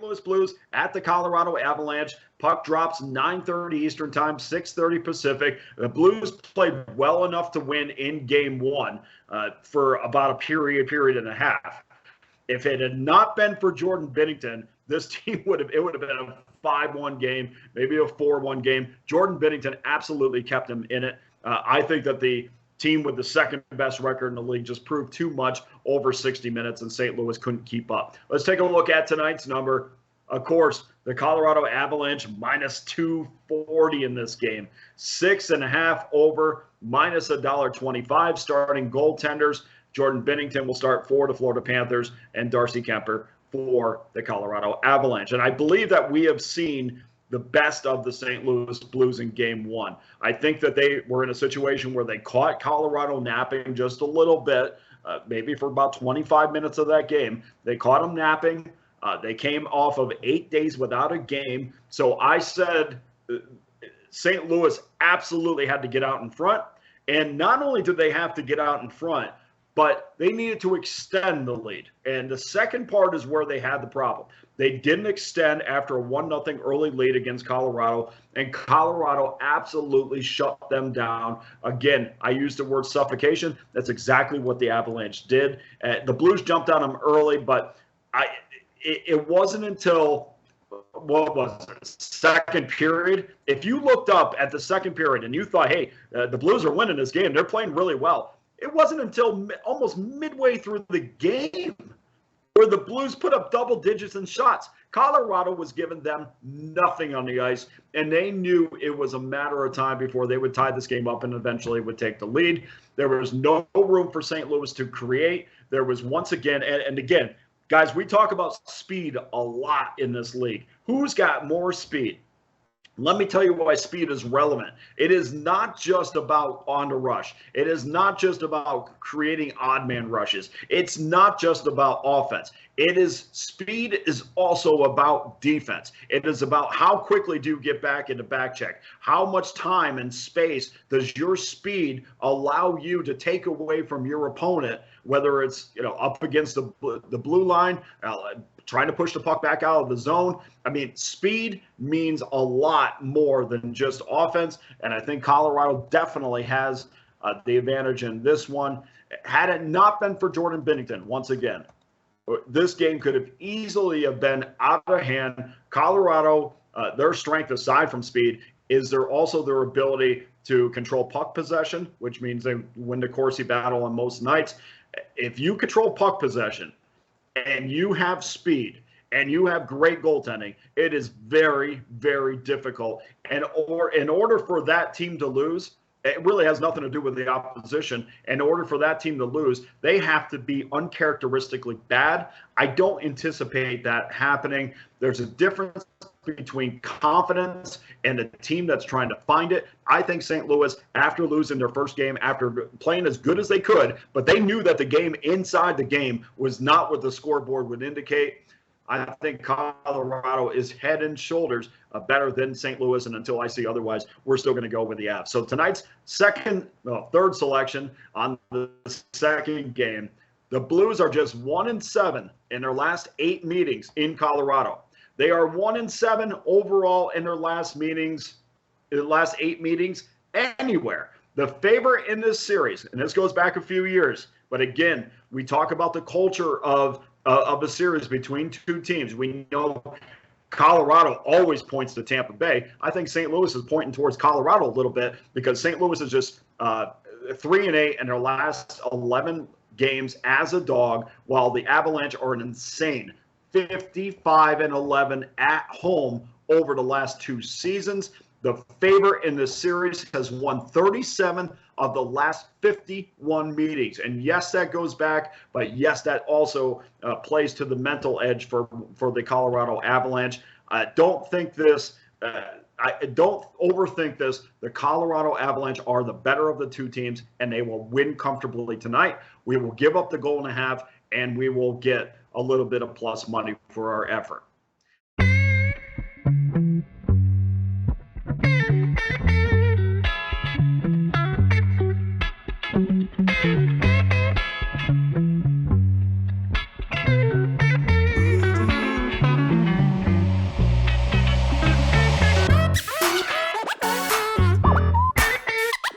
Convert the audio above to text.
St. Louis Blues at the Colorado Avalanche. Puck drops 9:30 Eastern Time, 6:30 Pacific. The Blues played well enough to win in Game 1 for about a period and a half. If it had not been for Jordan Binnington, this team would have been a 5-1 game, maybe a 4-1 game. Jordan Binnington absolutely kept him in it. I think that the team with the second best record in the league just proved too much over 60 minutes, and St. Louis couldn't keep up. Let's take a look at tonight's number. Of course, the Colorado Avalanche minus 240 in this game. 6.5 over, minus $1.25. Starting goaltenders, Jordan Binnington will start for the Florida Panthers, and Darcy Kemper for the Colorado Avalanche. And I believe that we have seen the best of the St. Louis Blues in Game 1. I think that they were in a situation where they caught Colorado napping just a little bit, maybe for about 25 minutes of that game. They caught them napping. They came off of 8 days without a game. So I said St. Louis absolutely had to get out in front. And not only did they have to get out in front, but they needed to extend the lead. And the second part is where they had the problem. They didn't extend after a 1-0 early lead against Colorado, and Colorado absolutely shut them down. Again, I used the word suffocation. That's exactly what the Avalanche did. The Blues jumped on them early, but it wasn't until, what was it, second period? If you looked up at the second period and you thought, hey, the Blues are winning this game, they're playing really well, it wasn't until almost midway through the game where the Blues put up double digits in shots. Colorado was giving them nothing on the ice, and they knew it was a matter of time before they would tie this game up and eventually would take the lead. There was no room for St. Louis to create. There was once again, and again, guys, we talk about speed a lot in this league. Who's got more speed? Let me tell you why speed is relevant. It is not just about on the rush. It is not just about creating odd man rushes. It's not just about offense. Speed is also about defense. It is about how quickly do you get back into back check? How much time and space does your speed allow you to take away from your opponent, whether it's up against the blue line, trying to push the puck back out of the zone. I mean, speed means a lot more than just offense, and I think Colorado definitely has the advantage in this one. Had it not been for Jordan Binnington, once again, this game could have easily have been out of hand. Colorado, their strength aside from speed is their ability to control puck possession, which means they win the Corsi battle on most nights. If you control puck possession and you have speed and you have great goaltending, it is very, very difficult. And in order for that team to lose, it really has nothing to do with the opposition. In order for that team to lose, they have to be uncharacteristically bad. I don't anticipate that happening. There's a difference between confidence and a team that's trying to find it. I think St. Louis, after losing their first game, after playing as good as they could, but they knew that the game inside the game was not what the scoreboard would indicate. I think Colorado is head and shoulders better than St. Louis, and until I see otherwise, we're still going to go with the Avs. So tonight's third selection on the second game, the Blues are just 1-7 in their last 8 meetings in Colorado. They are 1-7 overall in their last 8 meetings anywhere. The favorite in this series, and this goes back a few years, but again, we talk about the culture of a series between two teams. We know Colorado always points to Tampa Bay. I think St. Louis is pointing towards Colorado a little bit because St. Louis is just 3-8 in their last 11 games as a dog, while the Avalanche are an insane 55-11 at home over the last 2 seasons. The favorite in this series has won 37 of the last 51 meetings. And yes, that goes back, but yes, that also plays to the mental edge for the Colorado Avalanche. Don't overthink this. The Colorado Avalanche are the better of the 2 teams, and they will win comfortably tonight. We will give up the 1.5 goals, and we will get a little bit of plus money for our effort.